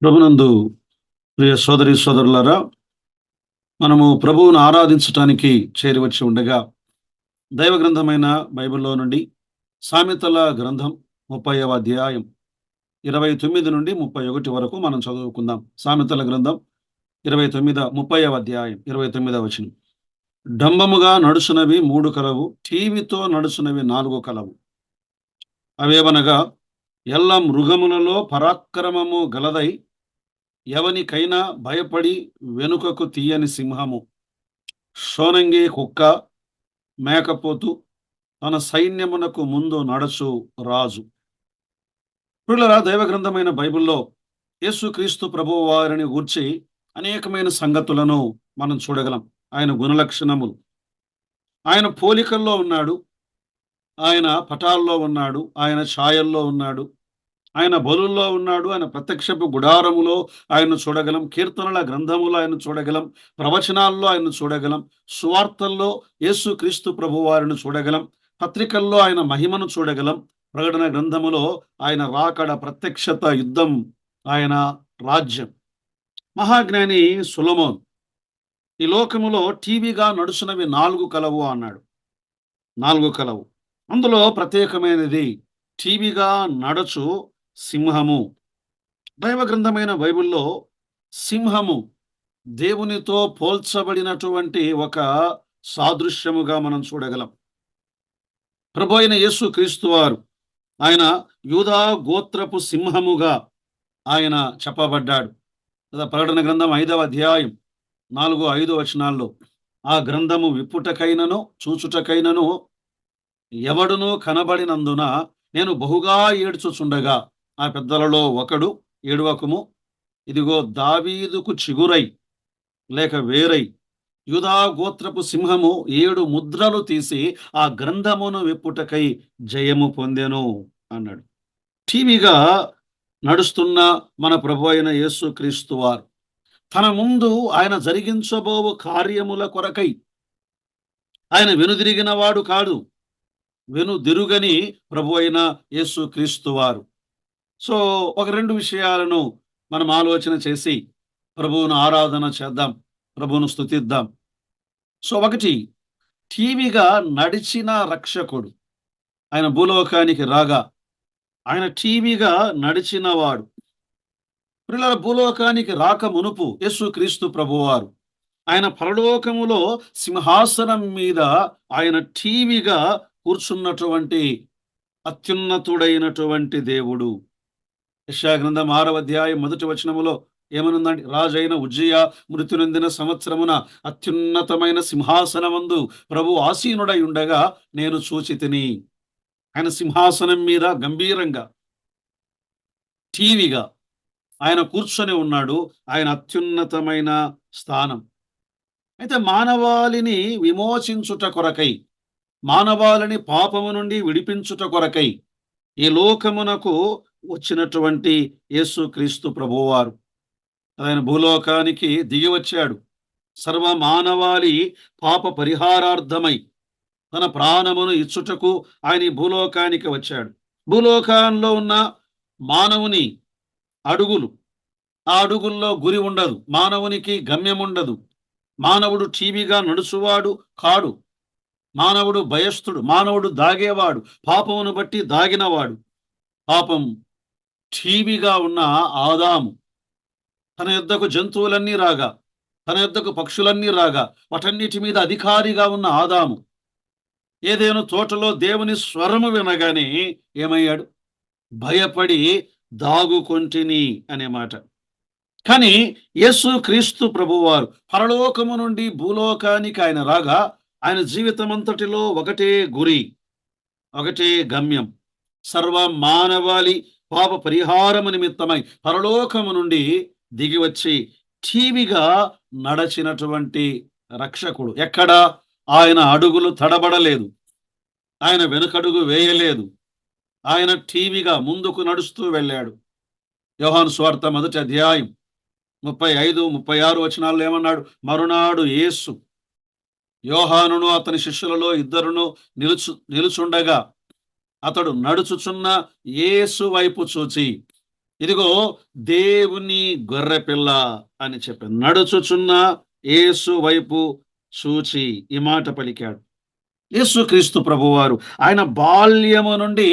ప్రభునందు ప్రియ సోదరి సోదరులారా, మనము ప్రభువును ఆరాధించటానికి చేరివచ్చి ఉండగా, దైవ గ్రంథమైన బైబిల్‌లో నుండి సామెతల గ్రంథం 30వ అధ్యాయం 29 నుండి 31 వరకు మనం చదువుకుందాం. సామెతల గ్రంథం 30వ అధ్యాయం 29వ వచనం. డంబముగా నడుచునవి 3 కలవు, ఠీవితో నడుచునవి 4 కలవు. అవేవనగా, ఎల్ల మృగములలో పరాక్రమము గలదై, ఎవనికైనా భయపడి వెనుకకు తీయని సింహము, షోనంగి కుక్క, మేకపోతు, తన సైన్యమునకు ముందు నడచు రాజు. ప్రియులారా, దైవ గ్రంథమైన బైబిల్లో యేసుక్రీస్తు ప్రభువు వారిని గూర్చి అనేకమైన సంగతులను మనం చూడగలం. ఆయన గుణలక్షణములు, ఆయన పోలికల్లో ఉన్నాడు, ఆయన పటాల్లో ఉన్నాడు, ఆయన ఛాయల్లో ఉన్నాడు, ఆయన బలుల్లో ఉన్నాడు, ఆయన ప్రత్యక్షపు గుడారములో ఆయన్ను చూడగలం, కీర్తనల గ్రంథములో ఆయన చూడగలం, ప్రవచనాల్లో ఆయన చూడగలం, సువార్తల్లో యేసుక్రీస్తు ప్రభువారిని చూడగలం, పత్రికల్లో ఆయన మహిమను చూడగలం, ప్రకటన గ్రంథములో ఆయన రాకడ, ప్రత్యక్షత, యుద్ధం, ఆయన రాజ్యం. మహాజ్ఞాని సొలొమోన్ ఈ లోకములో టీవీగా నడుచునవి 4 కలవు అన్నాడు. 4 కలవు. అందులో ప్రత్యేకమైనది టీవీగా నడచు సింహము. దైవ గ్రంథమైన బైబిల్లో సింహము దేవునితో పోల్చబడినటువంటి ఒక సాదృశ్యముగా మనం చూడగలం. ప్రభు అయిన యేసు క్రీస్తు వారు ఆయన యూదా గోత్రపు సింహముగా ఆయన చెప్పబడ్డాడు. ప్రకటన గ్రంథం 5వ అధ్యాయం 4, 5 వచనాల్లో, ఆ గ్రంథము విప్పుటకైనను చూచుటకైనను ఎవడునూ కనబడినందున నేను బహుగా ఏడ్చుచుండగా, ఆ పెద్దలలో ఒకడు, ఏడవకుము, ఇదిగో దావీదుకు చిగురై లేక వేరై యూదా గోత్రపు సింహము 7 ముద్రలు తీసి ఆ గ్రంథమును విప్పుటకై జయము పొందెను అన్నాడు. టీవీగా నడుస్తున్న మన ప్రభు అయిన యేసు క్రీస్తు వారు తన ముందు ఆయన జరిగించబోవు కార్యముల కొరకై ఆయన వెనుదిరిగిన వాడు కాదు, వెనుదిరుగని ప్రభు అయిన యేసు క్రీస్తు వారు. సో, ఒక 2 విషయాలను మనం ఆలోచన చేసి ప్రభువును ఆరాధన చేద్దాం, ప్రభువును స్తుతిద్దాం. సో, ఒకటి, టీవీగా నడిచిన రక్షకుడు ఆయన భూలోకానికి రాగా ఆయన టీవీగా నడిచినవాడు. ప్రియులార, భూలోకానికి రాక మునుపు యేసుక్రీస్తు ప్రభువారు ఆయన పరలోకములో సింహాసనం మీద ఆయన టీవీగా కూర్చున్నటువంటి అత్యున్నతుడైనటువంటి దేవుడు. యెషయా గ్రంథం 6వ అధ్యాయం 1వ వచనములో ఏమనుందండి? రాజైన ఉజ్జియా మృతి నొందిన సంవత్సరమున అత్యున్నతమైన సింహాసనమందు ప్రభు ఆసీనుడై ఉండగా నేను చూచితిని. ఆయన సింహాసనం మీద గంభీరంగా టీవీగా ఆయన కూర్చొని ఉన్నాడు. ఆయన అత్యున్నతమైన స్థానం. అయితే మానవాళిని విమోచించుట కొరకై, మానవాళిని పాపము నుండి విడిపించుట కొరకై ఈ లోకమునకు వచ్చినటువంటి యేసుక్రీస్తు ప్రభువారు ఆయన భూలోకానికి దిగి వచ్చాడు. సర్వ మానవాళి పాప పరిహారార్థమై తన ప్రాణమును ఇచ్చుటకు ఆయన ఈ భూలోకానికి వచ్చాడు. భూలోకంలో ఉన్న మానవుని అడుగులు, ఆ అడుగుల్లో గురి ఉండదు, మానవునికి గమ్యం ఉండదు. మానవుడు టీవీగా నడుచువాడు కాడు, మానవుడు భయస్థుడు, మానవుడు దాగేవాడు, పాపమును బట్టి దాగినవాడు. పాపం టీవీగా ఉన్న ఆదాము, తన యొద్దకు జంతువులన్నీ రాగా, తన యొద్దకు పక్షులన్నీ రాగా, వాటన్నిటి మీద అధికారిగా ఉన్న ఆదాము ఏదేను తోటలో దేవుని స్వరము వినగానే ఏమయ్యాడు? భయపడి దాగుకొంటిని అనే మాట. కానీ యేసు క్రీస్తు ప్రభువారు పరలోకము నుండి భూలోకానికి ఆయన రాగా ఆయన జీవితం అంతటిలో ఒకటే గురి, ఒకటే గమ్యం. సర్వ మానవాళి పాప పరిహారము నిమిత్తమై పరలోకము నుండి దిగివచ్చి టీవీగా నడచినటువంటి రక్షకుడు. ఎక్కడ ఆయన అడుగులు తడబడలేదు, ఆయన వెనుకడుగు వేయలేదు, ఆయన టీవీగా ముందుకు నడుస్తూ వెళ్ళాడు. యోహాను సువార్త 1వ అధ్యాయం 35, 36 వచనాల్లో ఏమన్నాడు? మరునాడు యేసు యోహానును అతని శిష్యులలో 2 నిలుచుండగా అతడు నడుచుచున్న యేసు వైపు చూచి ఇదిగో దేవుని గొర్రెపిల్ల అని చెప్పి నడుచుచున్న యేసు వైపు చూచి ఈ మాట పలికాడు. యేసుక్రీస్తు ప్రభువారు ఆయన బాల్యము నుండి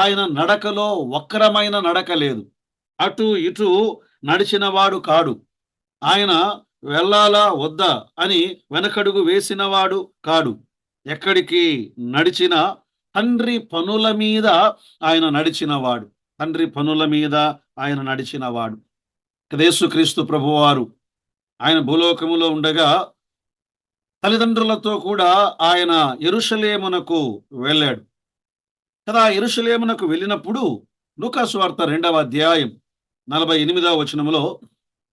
ఆయన నడకలో వక్రమైన నడక లేదు. అటు ఇటు నడిచినవాడు కాడు. ఆయన వెళ్ళాలా వద్దా అని వెనకడుగు వేసినవాడు కాడు. ఎక్కడికి నడిచినా తండ్రి పనుల మీద ఆయన నడిచినవాడు. తండ్రి పనుల మీద ఆయన నడిచినవాడు. యేసుక్రీస్తు ప్రభువారు ఆయన భూలోకములో ఉండగా తల్లిదండ్రులతో కూడా ఆయన యెరూషలేమునకు వెళ్ళాడు కదా. యెరూషలేమునకు వెళ్ళినప్పుడు లూకా సువార్త 2వ అధ్యాయం 48వ వచనములో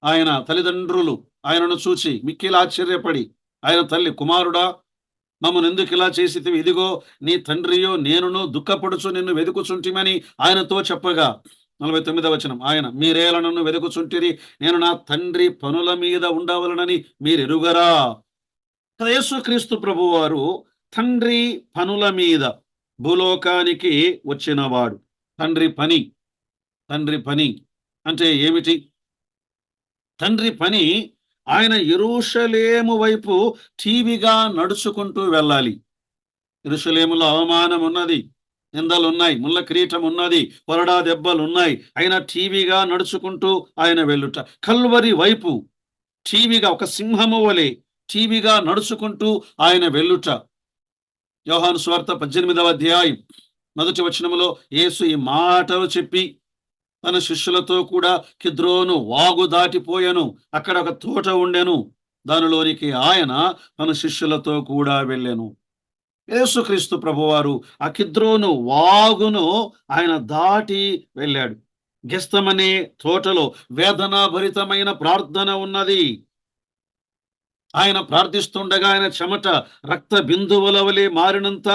ఆయన తల్లిదండ్రులు ఆయనను చూచి మిక్కిలి ఆశ్చర్యపడి ఆయన తల్లి, కుమారుడా, మమ్మను ఎందుకు ఇలా చేసితివి? ఇదిగో నీ తండ్రియో నేనును దుఃఖపడుచు నిన్ను వెదుకుచుంటిమని ఆయనతో చెప్పగా 49వ వచనం, ఆయన మీరేల నన్ను వెదుకుచుంటిరి, నేను నా తండ్రి పనుల మీద ఉండవలనని మీరెరుగరా. యేసుక్రీస్తు ప్రభువారు తండ్రి పనుల మీద భూలోకానికి వచ్చినవాడు. తండ్రి పని అంటే ఏమిటి? తండ్రి పని ఆయన యెరూషలేము వైపు టీవీగా నడుచుకుంటూ వెళ్ళాలి. యెరూషలేములో అవమానం ఉన్నది, నిందలున్నాయి, ముళ్ళ కిరీటం ఉన్నది, కొరడా దెబ్బలున్నాయి. ఆయన టీవీగా నడుచుకుంటూ ఆయన వెళ్ళుట. కల్వరి వైపు టీవీగా ఒక సింహము వలె టీవీగా నడుచుకుంటూ ఆయన వెళ్ళుట. యోహాను సువార్త 18వ అధ్యాయం 1వ వచనములో యేసు ఈ మాటలు చెప్పి తన శిష్యులతో కూడా కిద్రోను వాగు దాటిపోయాను, అక్కడ ఒక తోట ఉండెను, దానిలోనికి ఆయన తన శిష్యులతో కూడా వెళ్ళెను. యేసుక్రీస్తు ప్రభువారు ఆ కిద్రోను వాగును ఆయన దాటి వెళ్ళాడు. గెస్తమనే తోటలో వేదనాభరితమైన ప్రార్థన ఉన్నది. ఆయన ప్రార్థిస్తుండగా ఆయన చెమట రక్త బిందువుల వలె మారినంత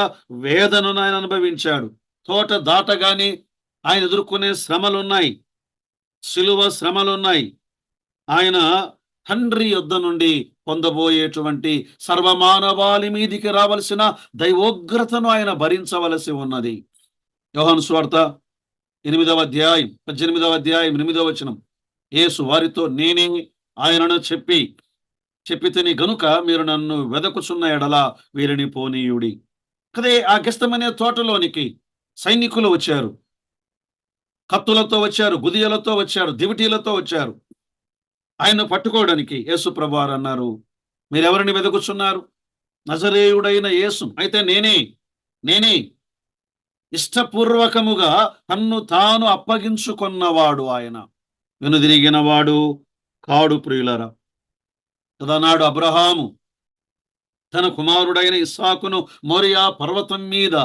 వేదనను ఆయన అనుభవించాడు. తోట దాటగానే ఆయన ఎదుర్కొనే శ్రమలున్నాయి, శిలువ శ్రమలున్నాయి. ఆయన తండ్రి యొద్ద నుండి పొందబోయేటువంటి సర్వమానవాళి మీదికి రావలసిన దైవోగ్రతను ఆయన భరించవలసి ఉన్నది. యోహాను సువార్త 8వ అధ్యాయం 18వ అధ్యాయం 8వ వచనం, యేసు వారితో నేనే ఆయనను చెప్పితిని గనుక మీరు నన్ను వెదకుచున్న ఎడల వీరిని పోనీయుడి. కదే ఆ గెస్తమనే తోటలోనికి సైనికులు వచ్చారు, కత్తులతో వచ్చారు, గుదియలతో వచ్చారు, దివిటీలతో వచ్చారు ఆయన్ను పట్టుకోవడానికి. యేసు ప్రభువారు అన్నారు, మీరెవరిని వెదకుచున్నారు? నజరేయుడైన యేసు. అయితే నేనే ఇష్టపూర్వకముగా తన్ను తాను అప్పగించుకున్నవాడు ఆయన, వెనుదిరిగిన వాడు కాడు ప్రియులరా. తదనాడు అబ్రహాము తన కుమారుడైన ఇస్సాకును మోరియా పర్వతం మీద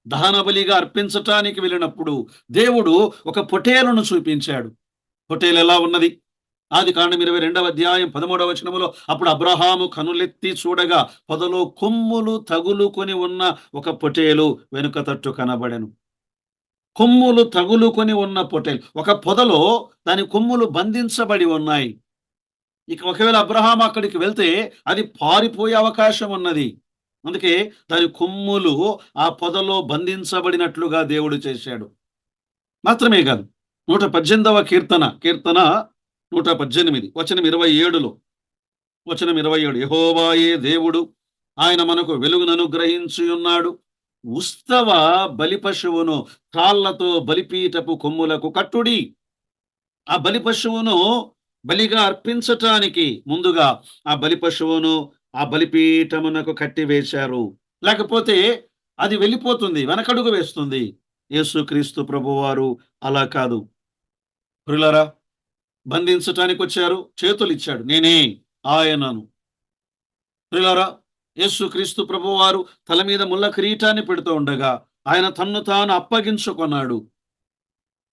దహనబలిగా అర్పించటానికి వెళ్ళినప్పుడు దేవుడు ఒక పొటేలును చూపించాడు. పొటేలు ఎలా ఉన్నది? ఆదికాండం 22వ అధ్యాయం 13వ వచనములో, అప్పుడు అబ్రహాము కనులెత్తి చూడగా పొదలో కొమ్ములు తగులుకొని ఉన్న ఒక పొటేలు వెనుక తట్టు కనబడెను. కొమ్ములు తగులుకొని ఉన్న పొటేలు, ఒక పొదలో దాని కొమ్ములు బంధించబడి ఉన్నాయి. ఇక ఒకవేళ అబ్రహాం అక్కడికి వెళ్తే అది పారిపోయే అవకాశం ఉన్నది. అందుకే దాని కొమ్ములు ఆ పొదలో బంధించబడినట్లుగా దేవుడు చేశాడు. మాత్రమే కాదు, 118వ కీర్తన 118 వచనం 27లో, వచనం 27, యెహోవాయే దేవుడు, ఆయన మనకు వెలుగును అనుగ్రహించి ఉన్నాడు. ఉస్తవ బలి పశువును కాళ్లతో బలిపీఠపు కొమ్ములకు కట్టుడి. ఆ బలి పశువును బలిగా అర్పించటానికి ముందుగా ఆ బలి పశువును ఆ బలిపీఠమునకు కట్టివేశారు. లేకపోతే అది వెళ్ళిపోతుంది, వెనకడుగు వేస్తుంది. యేసుక్రీస్తు ప్రభువారు అలా కాదు. ప్రియులారా, బంధించటానికి వచ్చారు, చేతులు ఇచ్చాడు, నేనే ఆయనను. ప్రియులారా, యేసుక్రీస్తు ప్రభువారు తల మీద ముళ్ళ కిరీటాన్ని పెడుతూ ఉండగా ఆయన తన్ను తాను అప్పగించుకున్నాడు.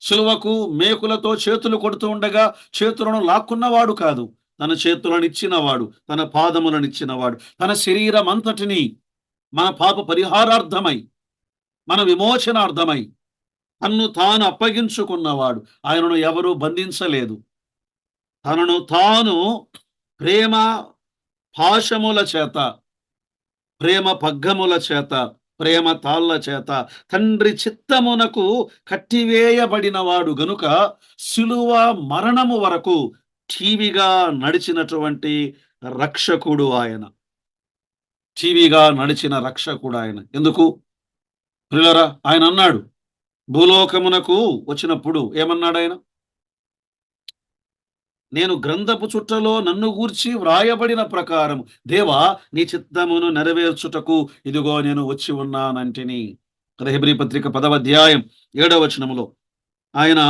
సిలువకు మేకులతో చేతులు కొడుతూ ఉండగా చేతులను లాక్కున్నవాడు కాదు, తన చేతులను ఇచ్చినవాడు, తన పాదములను ఇచ్చినవాడు, తన శరీరం అంతటిని మన పాప పరిహారార్థమై, మన విమోచనార్థమై తన్ను తాను అప్పగించుకున్నవాడు. ఆయనను ఎవరూ బంధించలేదు. తనను తాను ప్రేమ పాశముల చేత, ప్రేమ పగ్గముల చేత ప్రేమ తాళ్ళ చేత తండ్రి చిత్తమునకు కట్టివేయబడినవాడు గనుక శిలువ మరణము వరకు ఠీవిగా నడిచినటువంటి రక్షకుడు ఆయన. ఠీవిగా నడిచిన రక్షకుడు ఆయన. ఎందుకు? ప్రియులారా, ఆయన అన్నాడు, భూలోకమునకు వచ్చినప్పుడు ఏమన్నాడాయన? నేను గ్రంథపు చుట్టలో నన్ను గూర్చి వ్రాయబడిన ప్రకారం దేవా నీ చిత్తమును నెరవేర్చుటకు ఇదిగో నేను వచ్చి ఉన్నానంటిని. కదా, హెబ్రీ పత్రిక 10వ అధ్యాయం 7వ వచనములో ఆయన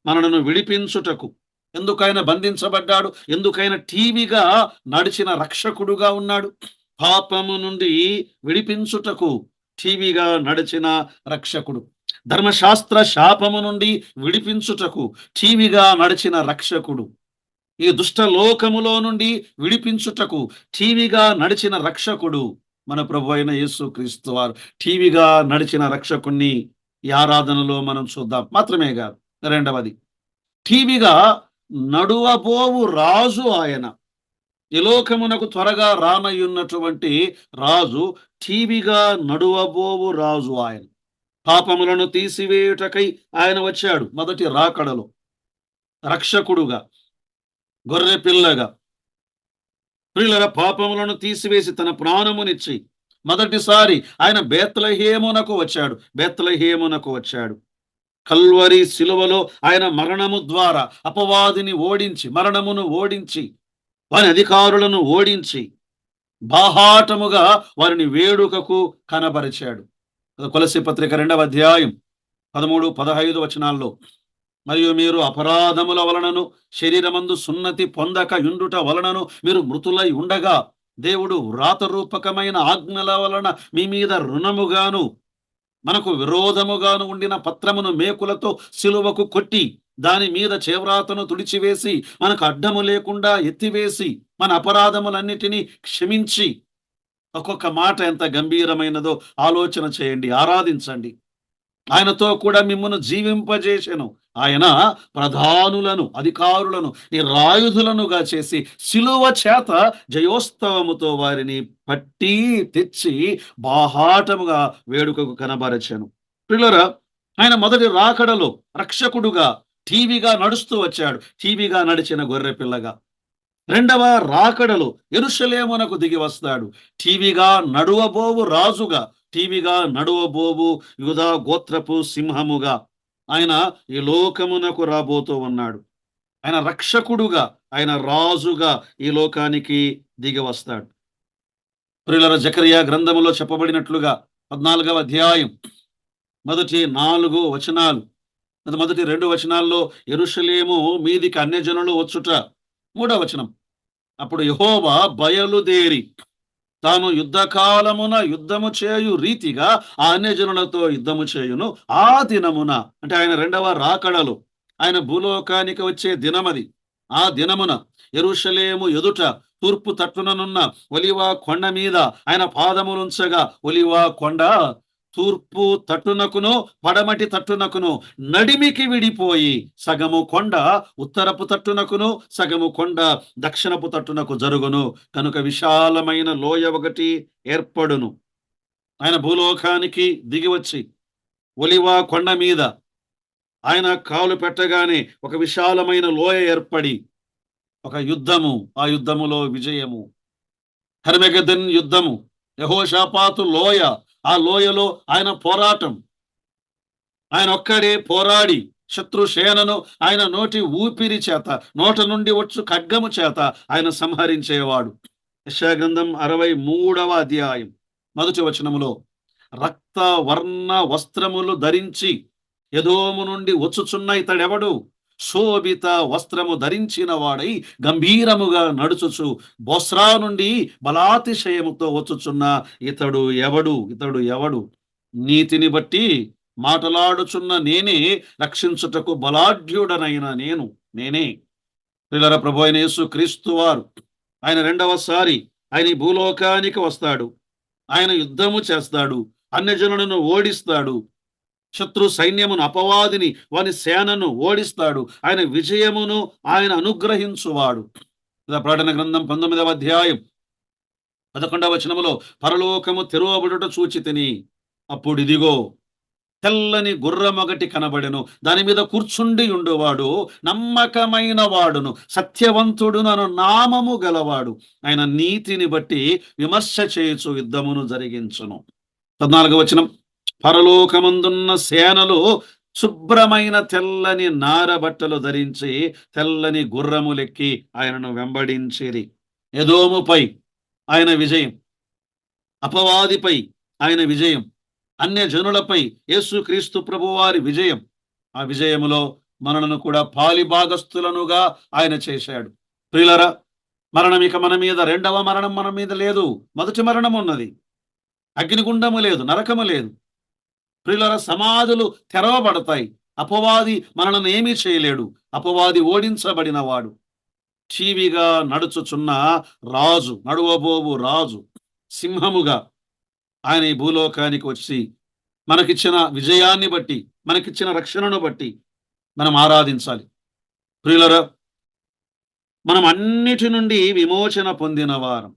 మనలను విడిపించుటకు, ఎందుకైనా బంధించబడ్డాడు, ఎందుకైనా టీవీగా నడిచిన రక్షకుడుగా ఉన్నాడు. పాపము నుండి విడిపించుటకు టీవీగా నడిచిన రక్షకుడు, ధర్మశాస్త్ర శాపము నుండి విడిపించుటకు టీవీగా నడిచిన రక్షకుడు, ఈ దుష్ట లోకములో నుండి విడిపించుటకు టీవీగా నడిచిన రక్షకుడు మన ప్రభు అయిన యేసు క్రీస్తు వారు. టీవీగా నడిచిన రక్షకుణ్ణి ఈ ఆరాధనలో మనం చూద్దాం. మాత్రమే కాదు, రెండవది, టీవీగా నడువబోవు రాజు ఆయన. ఈ లోకమునకు త్వరగా రానయ్యున్నటువంటి రాజు, టీవీగా నడువబోవు రాజు ఆయన. పాపములను తీసివేయుటకై ఆయన వచ్చాడు మొదటి రాకడలో, రక్షకుడుగా, గొర్రె పిల్లగా. ప్రియులరా, పాపములను తీసివేసి తన ప్రాణమునిచ్చి మొదటిసారి ఆయన బేత్లెహేమునకు వచ్చాడు. కల్వరి శిలువలో ఆయన మరణము ద్వారా అపవాదిని ఓడించి, మరణమును ఓడించి, వారి అధికారులను ఓడించి బాహాటముగా వారిని వేడుకకు కనబరిచాడు. కొలస్సీ పత్రిక 2వ అధ్యాయం 13, 15 వచనాల్లో, మరియు మీరు అపరాధముల వలనను శరీరమందు సున్నతి పొందక యుండుట వలనను మీరు మృతులై ఉండగా దేవుడు వ్రాతరూపకమైన ఆజ్ఞల వలన మీ మీద రుణముగాను మనకు విరోధముగాను ఉండిన పత్రమును మేకులతో సిలువకు కొట్టి దాని మీద చేవ్రాతను తుడిచివేసి మనకు అడ్డము లేకుండా ఎత్తివేసి మన అపరాధములన్నిటినీ క్షమించి, ఒక్కొక్క మాట ఎంత గంభీరమైనదో ఆలోచన చేయండి, ఆరాధించండి. ఆయనతో కూడా మిమ్మల్ని జీవింపజేసెను. ఆయన ప్రధానులను, అధికారులను నిరాయుధులనుగా చేసి శిలువ చేత జయోత్సవముతో వారిని పట్టి తెచ్చి బాహాటముగా వేడుకకు కనబరచెను. పిల్లరా, ఆయన మొదటి రాకడలో రక్షకుడుగా టీవీగా నడుస్తూ వచ్చాడు, టీవీగా నడిచిన గొర్రె పిల్లగా. రెండవ రాకడలో యెరూషలేమునకు దిగి వస్తాడు, టీవీగా నడువబోవు రాజుగా, టీవీగా నడువబోవు యూదా గోత్రపు సింహముగా ఆయన ఈ లోకమునకు రాబోతూ ఉన్నాడు. ఆయన రక్షకుడుగా, ఆయన రాజుగా ఈ లోకానికి దిగి వస్తాడు. ప్రియులారా, జకరియా గ్రంథములో చెప్పబడినట్లుగా 14వ అధ్యాయం మొదటి 4 వచనాలు, మొదటి 2 వచనాల్లో యెరూషలేము మీదికి అన్యజనులు వచ్చుట. 3వ వచనం, అప్పుడు యెహోవా బయలుదేరి తాను యుద్ధకాలమున యుద్ధము చేయు రీతిగా ఆ అన్యజనులతో యుద్ధము చేయును. ఆ దినమున, అంటే ఆయన రెండవ రాకడలో, ఆయన భూలోకానికి వచ్చే దినమది. ఆ దినమున యెరూషలేము ఎదుట తూర్పు తట్టుననున్న ఒలివ కొండ మీద ఆయన పాదములుంచగా, ఒలివ కొండ తూర్పు తట్టునకును పడమటి తట్టునకును నడిమికి విడిపోయి సగము కొండ ఉత్తరపు తట్టునకును సగము కొండ దక్షిణపు తట్టునకు జరుగును. కనుక విశాలమైన లోయ ఒకటి ఏర్పడును. ఆయన భూలోకానికి దిగివచ్చి ఒలివ కొండ మీద ఆయన కాలు పెట్టగానే ఒక విశాలమైన లోయ ఏర్పడి ఒక యుద్ధము, ఆ యుద్ధములో విజయము, హర్మెగెదన్ యుద్ధము, యెహోషాపాతు లోయ, ఆ లోయలో ఆయన పోరాటం. ఆయన ఒక్కడే పోరాడి శత్రు సేనను ఆయన నోటి ఊపిరి చేత, నోట నుండి వచ్చు ఖడ్గము చేత ఆయన సంహరించేవాడు. యెషయా గ్రంథం 63వ అధ్యాయం మొదటి వచనములో, రక్త వర్ణ వస్త్రములు ధరించి ఎదోము నుండి వచ్చుచున్న ఇతడెవడు? శోభిత వస్త్రము ధరించిన వాడై గంభీరముగా నడుచుచు బొస్రా నుండి బలాతిశయముతో వచ్చుచున్న ఇతడు ఎవడు? నీతిని బట్టి మాటలాడుచున్న నేనే, రక్షించుటకు బలాఢ్యుడనైన నేనే. పిల్లల, ప్రభు అయిన యేసు క్రీస్తు వారు ఆయన రెండవసారి ఆయన ఈ భూలోకానికి వస్తాడు. ఆయన యుద్ధము చేస్తాడు, అన్యజనులను ఓడిస్తాడు, శత్రు సైన్యమును, అపవాదిని, వాని సేనను ఓడిస్తాడు. ఆయన విజయమును ఆయన అనుగ్రహించువాడు. ప్రకటన గ్రంథం 19వ అధ్యాయం 11వ వచనములో, పరలోకము తెరువబడుట చూచితిని, అప్పుడిదిగో తెల్లని గుర్రమొకటి కనబడెను. దాని మీద కూర్చుండి ఉండువాడు నమ్మకమైన వాడును, సత్యవంతుడునను నామము గలవాడు. ఆయన నీతిని బట్టి విమర్శ చేయుచు యుద్ధమును జరిగించును. 14వ వచనం. పరలోకమందున్న సేనలు శుభ్రమైన తెల్లని నార బట్టలు ధరించి తెల్లని గుర్రములెక్కి ఆయనను వెంబడించిరి. ఎదోముపై ఆయన విజయం, అపవాదిపై ఆయన విజయం, అన్యజనులపై యేసుక్రీస్తు ప్రభువారి విజయం. ఆ విజయములో మనలను కూడా పాలిభాగస్థులనుగా ఆయన చేశాడు. ప్రియులరా, మరణం ఇక మన మీద, రెండవ మరణం మన మీద లేదు. మొదటి మరణం ఉన్నది. అగ్నిగుండము లేదు, నరకము లేదు. ప్రియులరా, సమాధులు తెరవబడతాయి. అపవాది మనలను ఏమీ చేయలేడు. అపవాది ఓడించబడినవాడు. ఠీవిగా నడుచుచున్న రాజు, నడువబోవు రాజు, సింహముగా ఆయన ఈ భూలోకానికి వచ్చి మనకిచ్చిన విజయాన్ని బట్టి, మనకిచ్చిన రక్షణను బట్టి మనం ఆరాధించాలి. ప్రియులరా, మనం అన్నిటి నుండి విమోచన పొందిన వారం.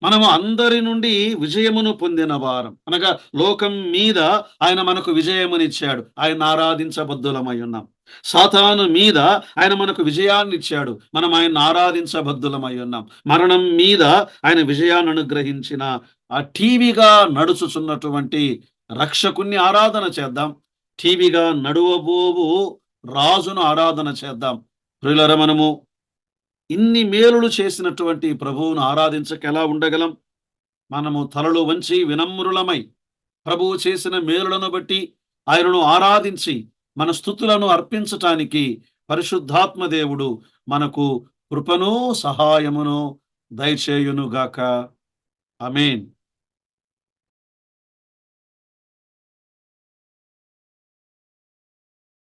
మనము అందరి నుండి విజయమును పొందిన వారం. అనగా లోకం మీద ఆయన మనకు విజయమునిచ్చాడు. ఆయన ఆరాధించబద్దులమై ఉన్నాం. సాతాను మీద ఆయన మనకు విజయాన్ని ఇచ్చాడు. మనం ఆయన ఆరాధించబద్దులమై ఉన్నాం. మరణం మీద ఆయన విజయాన్ని అనుగ్రహించిన ఆ టీవీగా నడుచుచున్నటువంటి రక్షకుణ్ణి ఆరాధన చేద్దాం. టీవీగా నడువబోవు రాజును ఆరాధన చేద్దాం. ప్రియులారా, మనము ఇన్ని మేలులు చేసినటువంటి ప్రభువును ఆరాధించక ఎలా ఉండగలం? మనము తలలు వంచి వినమ్రులమై ప్రభువు చేసిన మేలులను బట్టి ఆయనను ఆరాధించి మన స్తుతులను అర్పించటానికి పరిశుద్ధాత్మ దేవుడు మనకు కృపను సహాయమును దయచేయునుగాక. ఆమేన్.